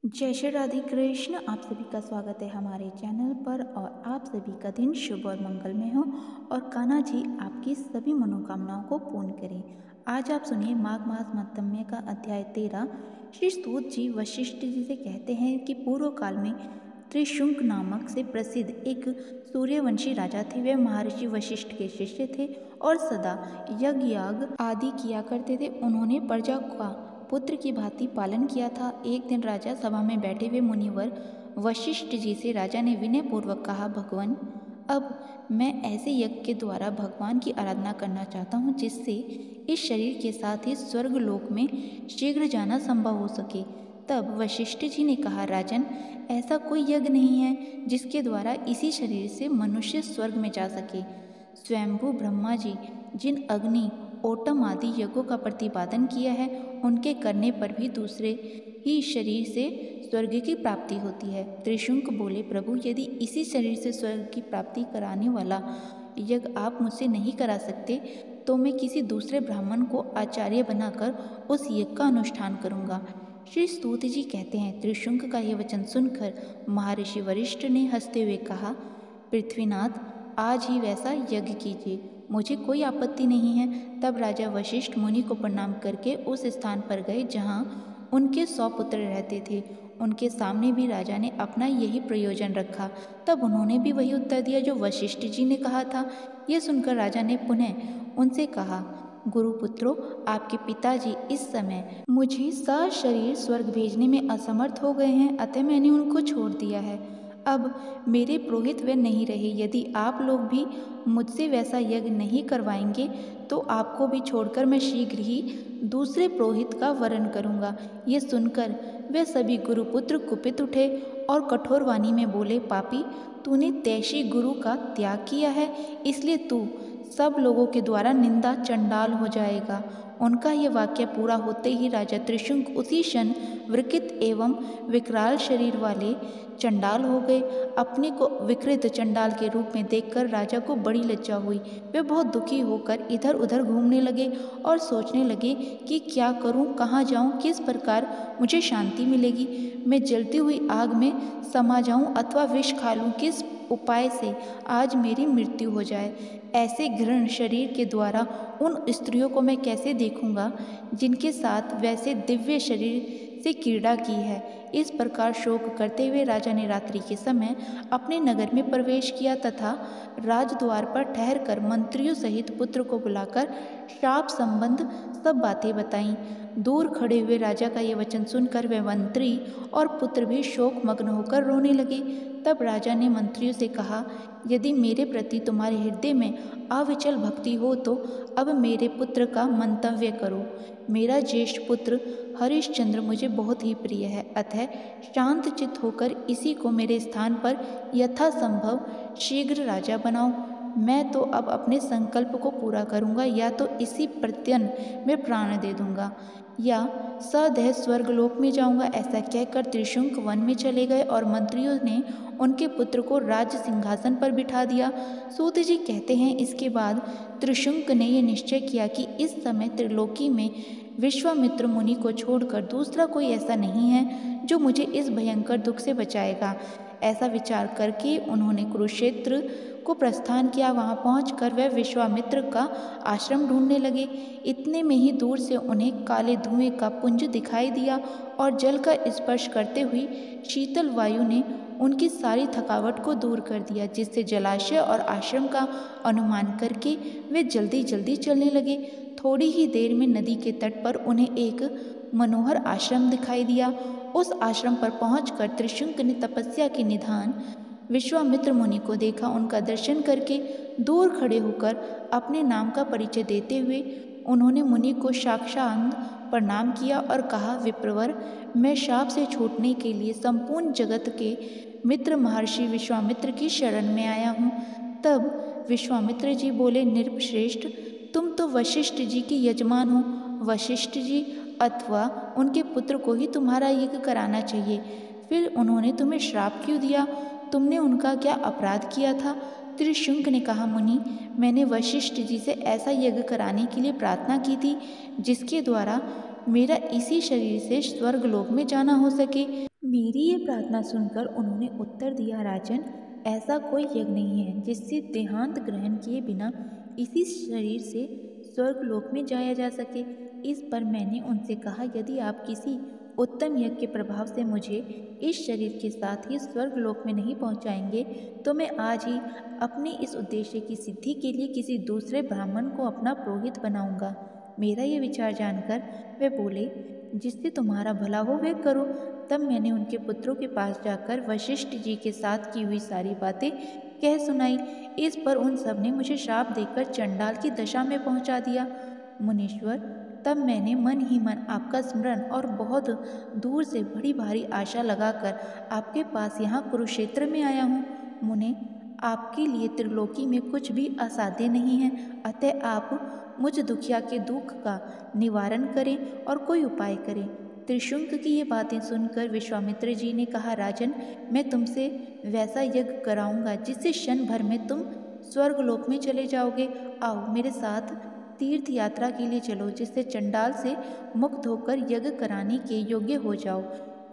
जय श्री राधे कृष्ण। आप सभी का स्वागत है हमारे चैनल पर और आप सभी का दिन शुभ और मंगलमय हो और कान्हा जी आपकी सभी मनोकामनाओं को पूर्ण करें। आज आप सुनिए माघ मास मध्यम्य का अध्याय 13। श्री स्तुत जी वशिष्ठ जी से कहते हैं कि पूर्व काल में त्रिशुंक नामक से प्रसिद्ध एक सूर्यवंशी राजा थे। वे महर्षि वशिष्ठ के शिष्य थे और सदा यज्ञ याग आदि किया करते थे। उन्होंने प्रजा का पुत्र की भांति पालन किया था। एक दिन राजा सभा में बैठे हुए मुनिवर वशिष्ठ जी से राजा ने विनय पूर्वक कहा, भगवान, अब मैं ऐसे यज्ञ के द्वारा भगवान की आराधना करना चाहता हूँ जिससे इस शरीर के साथ ही स्वर्ग लोक में शीघ्र जाना संभव हो सके। तब वशिष्ठ जी ने कहा, राजन, ऐसा कोई यज्ञ नहीं है जिसके द्वारा इसी शरीर से मनुष्य स्वर्ग में जा सके। स्वयंभू ब्रह्मा जी जिन अग्नि ओटम आदि यज्ञों का प्रतिपादन किया है, उनके करने पर भी दूसरे ही शरीर से स्वर्ग की प्राप्ति होती है। त्रिशुंक बोले, प्रभु, यदि इसी शरीर से स्वर्ग की प्राप्ति कराने वाला यज्ञ आप मुझसे नहीं करा सकते तो मैं किसी दूसरे ब्राह्मण को आचार्य बनाकर उस यज्ञ का अनुष्ठान करूँगा। श्री स्तुत जी कहते हैं, त्रिशुंक का यह वचन सुनकर महर्षि वशिष्ठ ने हंसते हुए कहा, पृथ्वीनाथ, आज ही वैसा यज्ञ कीजिए, मुझे कोई आपत्ति नहीं है। तब राजा वशिष्ठ मुनि को प्रणाम करके उस स्थान पर गए जहाँ उनके 100 पुत्र रहते थे। उनके सामने भी राजा ने अपना यही प्रयोजन रखा। तब उन्होंने भी वही उत्तर दिया जो वशिष्ठ जी ने कहा था। यह सुनकर राजा ने पुनः उनसे कहा, गुरुपुत्रों, आपके पिताजी इस समय मुझे सशरीर स्वर्ग भेजने में असमर्थ हो गए हैं, अतः मैंने उनको छोड़ दिया है। अब मेरे पुरोहित वे नहीं रहे। यदि आप लोग भी मुझसे वैसा यज्ञ नहीं करवाएंगे तो आपको भी छोड़कर मैं शीघ्र ही दूसरे पुरोहित का वरण करूँगा। ये सुनकर वे सभी गुरुपुत्र कुपित उठे और कठोर वाणी में बोले, पापी, तूने तैशी गुरु का त्याग किया है, इसलिए तू सब लोगों के द्वारा निंदा चंडाल हो जाएगा। उनका यह वाक्य पूरा होते ही राजा त्रिशुंक उसी क्षण विकृत एवं विकराल शरीर वाले चंडाल हो गए। अपने को विकृत चंडाल के रूप में देखकर राजा को बड़ी लज्जा हुई। वे बहुत दुखी होकर इधर उधर घूमने लगे और सोचने लगे कि क्या करूं, कहाँ जाऊं, किस प्रकार मुझे शांति मिलेगी। मैं जलती हुई आग में समा जाऊं अथवा विष खा लूं, किस उपाय से आज मेरी मृत्यु हो जाए। ऐसे घृण शरीर के द्वारा उन स्त्रियों को मैं कैसे देखूंगा जिनके साथ वैसे दिव्य शरीर से क्रीड़ा की है। इस प्रकार शोक करते हुए राजा ने रात्रि के समय अपने नगर में प्रवेश किया तथा राजद्वार पर ठहरकर मंत्रियों सहित पुत्र को बुलाकर शाप संबंध सब बातें बताईं। दूर खड़े हुए राजा का ये वचन सुनकर वे मंत्री और पुत्र भी शोक मग्न होकर रोने लगे। तब राजा ने मंत्रियों से कहा, यदि मेरे प्रति तुम्हारे हृदय में अविचल भक्ति हो तो अब मेरे पुत्र का मंतव्य करो। मेरा ज्येष्ठ पुत्र हरिश्चंद्र मुझे बहुत ही प्रिय है, अतः शांत चित्त होकर इसी को मेरे स्थान पर यथासंभव शीघ्र राजा बनाओ। मैं तो अब अपने संकल्प को पूरा करूंगा, या तो इसी प्रत्यन में प्राण दे दूंगा या सदैव स्वर्गलोक में जाऊंगा। ऐसा कहकर त्रिशुंक वन में चले गए और मंत्रियों ने उनके पुत्र को राज्य सिंहासन पर बिठा दिया। सूत जी कहते हैं, इसके बाद त्रिशुंक ने यह निश्चय किया कि इस समय त्रिलोकी में विश्वामित्र मुनि को छोड़कर दूसरा कोई ऐसा नहीं है जो मुझे इस भयंकर दुख से बचाएगा। ऐसा विचार करके उन्होंने कुरुक्षेत्र को प्रस्थान किया। वहां पहुंचकर वह विश्वामित्र का आश्रम ढूंढने लगे। इतने में ही दूर से उन्हें काले धुएं का पुंज दिखाई दिया और जल का स्पर्श करते हुई शीतल वायु ने उनकी सारी थकावट को दूर कर दिया, जिससे जलाशय और आश्रम का अनुमान करके वे जल्दी जल्दी चलने लगे। थोड़ी ही देर में नदी के तट पर उन्हें एक मनोहर आश्रम दिखाई दिया। उस आश्रम पर पहुंचकर त्रिशुंक ने तपस्या के निधान विश्वामित्र मुनि को देखा। उनका दर्शन करके दूर खड़े होकर अपने नाम का परिचय देते हुए उन्होंने मुनि को साष्टांग प्रणाम किया और कहा, विप्रवर, मैं शाप से छूटने के लिए संपूर्ण जगत के मित्र महर्षि विश्वामित्र की शरण में आया हूँ। तब विश्वामित्र जी बोले, नृपश्रेष्ठ, तुम तो वशिष्ठ जी के यजमान हो। वशिष्ठ जी अथवा उनके पुत्र को ही तुम्हारा यज्ञ कराना चाहिए, फिर उन्होंने तुम्हें श्राप क्यों दिया? तुमने उनका क्या अपराध किया था? त्रिशुंक ने कहा, मुनि, मैंने वशिष्ठ जी से ऐसा यज्ञ कराने के लिए प्रार्थना की थी जिसके द्वारा मेरा इसी शरीर से स्वर्गलोक में जाना हो सके। मेरी ये प्रार्थना सुनकर उन्होंने उत्तर दिया, राजन, ऐसा कोई यज्ञ नहीं है जिससे देहांत ग्रहण किए बिना इसी शरीर से स्वर्गलोक में जाया जा सके। इस पर मैंने उनसे कहा, यदि आप किसी उत्तम यज्ञ के प्रभाव से मुझे इस शरीर के साथ ही स्वर्गलोक में नहीं पहुंचाएंगे, तो मैं आज ही अपने इस उद्देश्य की सिद्धि के लिए किसी दूसरे ब्राह्मण को अपना पुरोहित बनाऊंगा। मेरा ये विचार जानकर वे बोले, जिससे तुम्हारा भला हो वह करो। तब मैंने उनके पुत्रों के पास जाकर वशिष्ठ जी के साथ की हुई सारी बातें कह सुनाई। इस पर उन सब ने मुझे श्राप देकर चंडाल की दशा में पहुंचा दिया। मुनीश्वर, तब मैंने मन ही मन आपका स्मरण और बहुत दूर से बड़ी भारी आशा लगाकर आपके पास यहाँ कुरुक्षेत्र में आया हूँ। मुने, आपके लिए त्रिलोकी में कुछ भी असाध्य नहीं है, अतः आप मुझ दुखिया के दुख का निवारण करें और कोई उपाय करें। त्रिशुंक की ये बातें सुनकर विश्वामित्र जी ने कहा, राजन, मैं तुमसे वैसा यज्ञ कराऊंगा जिससे क्षण भर में तुम स्वर्गलोक में चले जाओगे। आओ मेरे साथ तीर्थ यात्रा के लिए चलो, जिससे चंडाल से मुक्त होकर यज्ञ कराने के योग्य हो जाओ।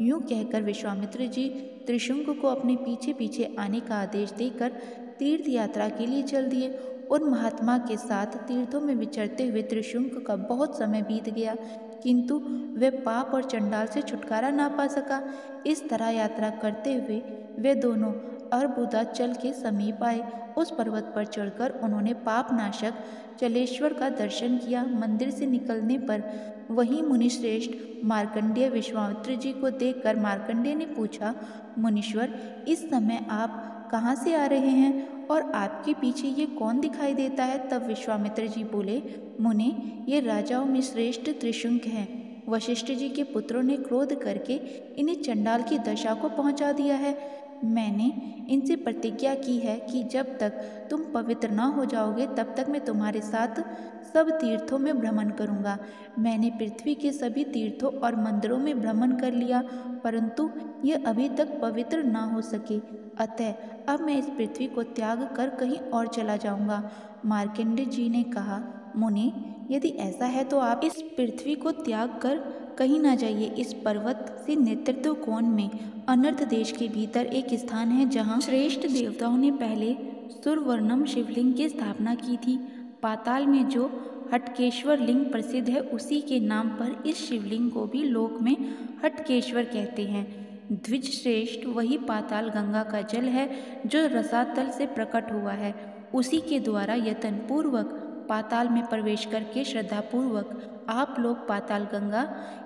यूं कहकर विश्वामित्र जी त्रिशुंक को अपने पीछे पीछे आने का आदेश देकर तीर्थ यात्रा के लिए चल दिए। उन महात्मा के साथ तीर्थों में विचरते हुए त्रिशुंक का बहुत समय बीत गया, किंतु वे पाप और चंडाल से छुटकारा ना पा सका। इस तरह यात्रा करते हुए वे दोनों अर्बुदाचल के समीप आए। उस पर्वत पर चढ़कर उन्होंने पाप नाशक चलेश्वर का दर्शन किया। मंदिर से निकलने पर वहीं मुनिश्रेष्ठ मार्कंडेय विश्वामित्र जी को देखकर मार्कंडेय ने पूछा, मुनीश्वर, इस समय आप कहाँ से आ रहे हैं और आपके पीछे ये कौन दिखाई देता है? तब विश्वामित्र जी बोले, मुने, ये राजाओं में श्रेष्ठ त्रिशुंक हैं। वशिष्ठ जी के पुत्रों ने क्रोध करके इन्हें चंडाल की दशा को पहुंचा दिया है। मैंने इनसे प्रतिज्ञा की है कि जब तक तुम पवित्र न हो जाओगे तब तक मैं तुम्हारे साथ सब तीर्थों में भ्रमण करूंगा। मैंने पृथ्वी के सभी तीर्थों और मंदिरों में भ्रमण कर लिया, परंतु ये अभी तक पवित्र न हो सके, अतः अब मैं इस पृथ्वी को त्याग कर कहीं और चला जाऊंगा। मार्कंडेय जी ने कहा, मुनि, यदि ऐसा है तो आप इस पृथ्वी को त्याग कर कहीं ना जाइए। इस पर्वत से नेतृत्व कोण में अनर्थ देश के भीतर एक स्थान है जहाँ श्रेष्ठ देवताओं ने पहले सुरवर्णम शिवलिंग की स्थापना की थी। पाताल में जो हटकेश्वर लिंग प्रसिद्ध है, उसी के नाम पर इस शिवलिंग को भी लोक में हटकेश्वर कहते हैं। द्विज श्रेष्ठ, वही पाताल गंगा का जल है जो रसातल से प्रकट हुआ है। उसी के द्वारा यत्न पूर्वक पाताल में प्रवेश करके श्रद्धापूर्वक आप लोग पाताल गंगा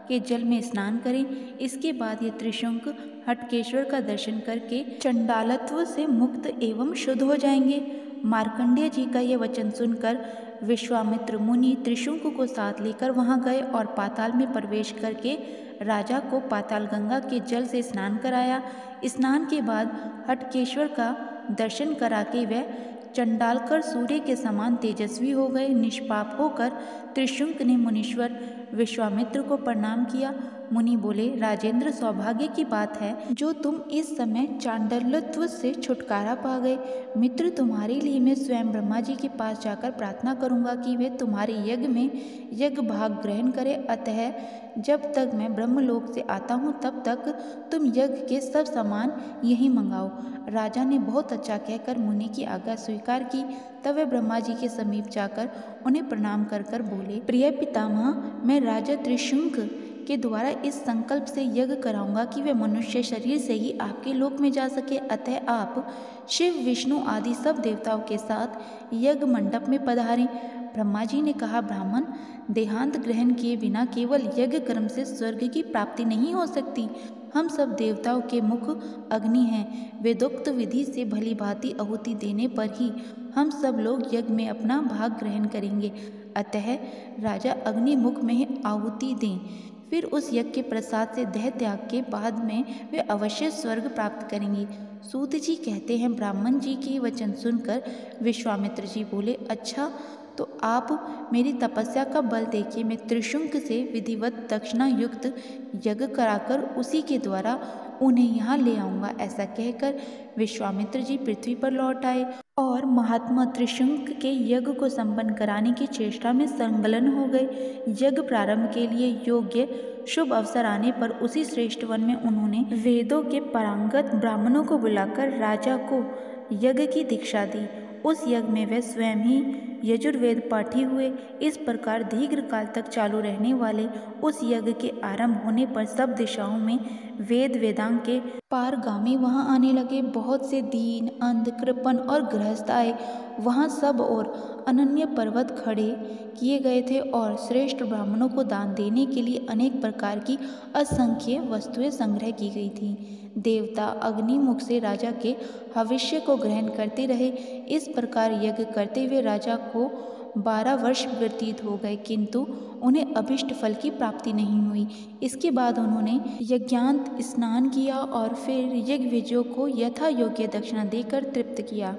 के जल में स्नान करें। इसके बाद ये त्रिशंक हटकेश्वर का दर्शन करके चंडालत्व से मुक्त एवं शुद्ध हो जाएंगे। मार्कंडेय जी का ये वचन सुनकर विश्वामित्र मुनि त्रिशंक को साथ लेकर वहां गए और पाताल में प्रवेश करके राजा को पाताल गंगा के जल से स्नान कराया। स्नान के बाद हटकेश्वर का दर्शन करा के वह चंडालकर सूर्य के समान तेजस्वी हो गए। निष्पाप होकर त्रिशुंक ने मुनीश्वर विश्वामित्र को प्रणाम किया। मुनि बोले, राजेंद्र, सौभाग्य की बात है जो तुम इस समय चांडालत्व से छुटकारा पा गए। मित्र, तुम्हारे लिए मैं स्वयं ब्रह्मा जी के पास जाकर प्रार्थना करूंगा कि वे तुम्हारे यज्ञ में यज्ञ भाग ग्रहण करें। अतः जब तक मैं ब्रह्मलोक से आता हूँ तब तक तुम यज्ञ के सब सामान यहीं मंगाओ। राजा ने बहुत अच्छा कहकर मुनि की आज्ञा स्वीकार की। तब वे ब्रह्मा जी के समीप जाकर उन्हें प्रणाम कर कर बोले, प्रिय पितामह, मैं राजा त्रिशुंक के द्वारा इस संकल्प से यज्ञ कराऊंगा कि वे मनुष्य शरीर से ही आपके लोक में जा सके। अतः आप शिव, विष्णु आदि सब देवताओं के साथ यज्ञ मंडप में पधारें। ब्रह्मा जी ने कहा, ब्राह्मण, देहांत ग्रहण किए बिना केवल यज्ञ कर्म से स्वर्ग की प्राप्ति नहीं हो सकती। हम सब देवताओं के मुख अग्नि हैं। वेदोक्त विधि से भली भांति आहुति देने पर ही हम सब लोग यज्ञ में अपना भाग ग्रहण करेंगे। अतः राजा अग्निमुख में ही आहुति दें, फिर उस यज्ञ के प्रसाद से देह त्याग के बाद में वे अवश्य स्वर्ग प्राप्त करेंगे। सूत जी कहते हैं, ब्राह्मण जी के वचन सुनकर विश्वामित्र जी बोले, अच्छा, तो आप मेरी तपस्या का बल देखिए। मैं त्रिशुंक से विधिवत दक्षिणा युक्त यज्ञ कराकर उसी के द्वारा उन्हें यहाँ ले आऊँगा। ऐसा कहकर विश्वामित्र जी पृथ्वी पर लौट आए और महात्मा त्रिशुंक के यज्ञ को संपन्न कराने की चेष्टा में संलग्न हो गए। यज्ञ प्रारंभ के लिए योग्य शुभ अवसर आने पर उसी श्रेष्ठ वन में उन्होंने वेदों के पारंगत ब्राह्मणों को बुलाकर राजा को यज्ञ की दीक्षा दी। उस यज्ञ में वे स्वयं ही यजुर्वेद पाठी हुए। इस प्रकार दीर्घ काल तक चालू रहने वाले उस यज्ञ के आरंभ होने पर सब दिशाओं में वेद वेदांग के पारगामी वहां आने लगे। बहुत से दीन, अंध, कृपण और गृहस्थ आए। वहां सब और अनन्य पर्वत खड़े किए गए थे और श्रेष्ठ ब्राह्मणों को दान देने के लिए अनेक प्रकार की असंख्य वस्तुएं संग्रह की गई थीं। देवता अग्नि मुख से राजा के भविष्य को ग्रहण करते रहे। इस प्रकार यज्ञ करते हुए राजा को 12 वर्ष व्यतीत हो गए, किंतु उन्हें अभिष्ट फल की प्राप्ति नहीं हुई। इसके बाद उन्होंने यज्ञांत स्नान किया और फिर यज्ञविजयों को यथा योग्य दक्षिणा देकर तृप्त किया।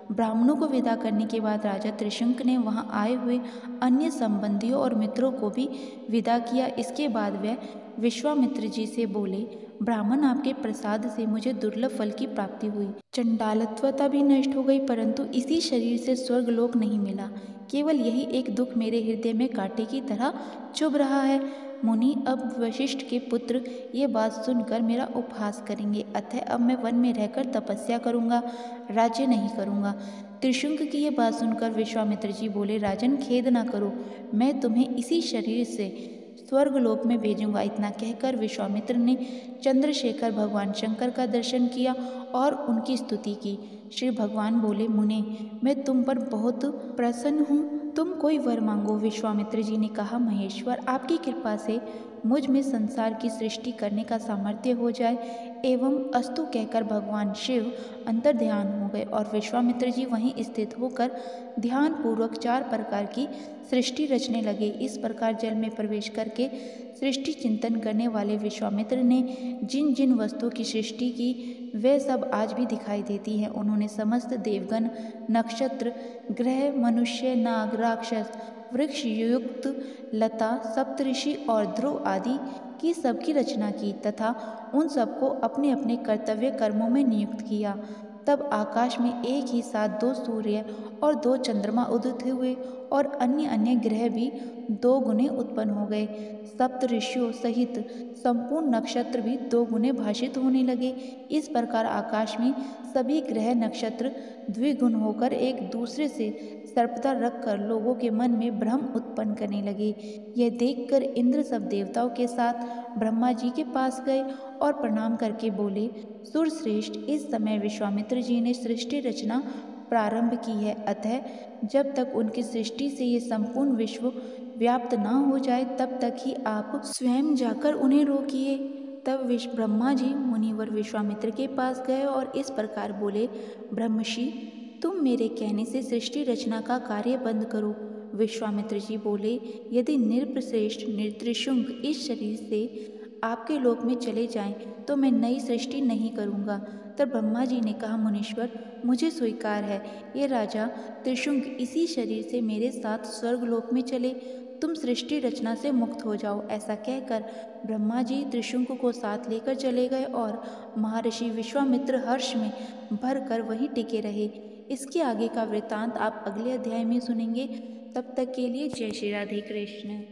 ब्राह्मणों को विदा करने के बाद राजा त्रिशंक ने वहां आए हुए अन्य संबंधियों और मित्रों को भी विदा किया। इसके बाद वे विश्वामित्र जी से बोले, ब्राह्मण, आपके प्रसाद से मुझे दुर्लभ फल की प्राप्ति हुई। चंडालत्वता भी नष्ट हो गई, परंतु इसी शरीर से स्वर्गलोक नहीं मिला। केवल यही एक दुख मेरे हृदय में कांटे की तरह चुभ रहा है। मुनि, अब वशिष्ठ के पुत्र ये बात सुनकर मेरा उपहास करेंगे, अतः अब मैं वन में रहकर तपस्या करूंगा, राज्य नहीं करूंगा। त्रिशंक की ये बात सुनकर विश्वामित्र जी बोले, राजन, खेद ना करो, मैं तुम्हें इसी शरीर से स्वर्गलोक में भेजूंगा। इतना कहकर विश्वामित्र ने चंद्रशेखर भगवान शंकर का दर्शन किया और उनकी स्तुति की। श्री भगवान बोले, मुने, मैं तुम पर बहुत प्रसन्न हूँ, तुम कोई वर मांगो। विश्वामित्र जी ने कहा, महेश्वर, आपकी कृपा से मुझ में संसार की सृष्टि करने का सामर्थ्य हो जाए। एवं अस्तु कहकर भगवान शिव अंतर ध्यान हो गए और विश्वामित्र जी वहीं स्थित होकर ध्यान पूर्वक 4 प्रकार की सृष्टि रचने लगे। इस प्रकार जल में प्रवेश करके सृष्टि चिंतन करने वाले विश्वामित्र ने जिन जिन वस्तुओं की सृष्टि की वे सब आज भी दिखाई देती हैं। उन्होंने समस्त देवगण, नक्षत्र, ग्रह, मनुष्य, नाग, राक्षस, वृक्ष युक्त लता, सप्तऋषि और ध्रुव आदि की सबकी रचना की तथा उन सबको अपने अपने कर्तव्य कर्मों में नियुक्त किया। तब आकाश में एक ही साथ 2 सूर्य और 2 चंद्रमा उदित हुए और अन्य अन्य ग्रह भी 2 गुने उत्पन्न हो गए। सप्त ऋषियों सहित संपूर्ण नक्षत्र भी 2 गुने भाषित होने लगे। इस प्रकार आकाश में सभी ग्रह नक्षत्र द्विगुण होकर एक दूसरे से सर्पता रखकर लोगों के मन में भ्रम उत्पन्न करने लगे। यह देखकर इंद्र सब देवताओं के साथ ब्रह्मा जी के पास गए और प्रणाम करके बोले, सुरश्रेष्ठ, इस समय विश्वामित्र जी ने सृष्टि रचना प्रारंभ की है, अतः जब तक उनकी सृष्टि से ये संपूर्ण विश्व व्याप्त न हो जाए तब तक ही आप स्वयं जाकर उन्हें रोकिए। तब ब्रह्मा जी मुनिवर विश्वामित्र के पास गए और इस प्रकार बोले, ब्रह्मषि, तुम मेरे कहने से सृष्टि रचना का कार्य बंद करो। विश्वामित्र जी बोले, यदि नृपश्रेष्ठ त्रिशंक इस शरीर से आपके लोक में चले जाएं तो मैं नई सृष्टि नहीं करूंगा। तब ब्रह्मा जी ने कहा, मुनीश्वर, मुझे स्वीकार है, ये राजा त्रिशंक इसी शरीर से मेरे साथ स्वर्गलोक में चले, तुम सृष्टि रचना से मुक्त हो जाओ। ऐसा कहकर ब्रह्मा जी त्रिशंक को साथ लेकर चले गए और महर्षि विश्वामित्र हर्ष में भरकर वहीं टिके रहे। इसके आगे का वृत्तांत आप अगले अध्याय में सुनेंगे। तब तक के लिए जय श्री राधे कृष्ण।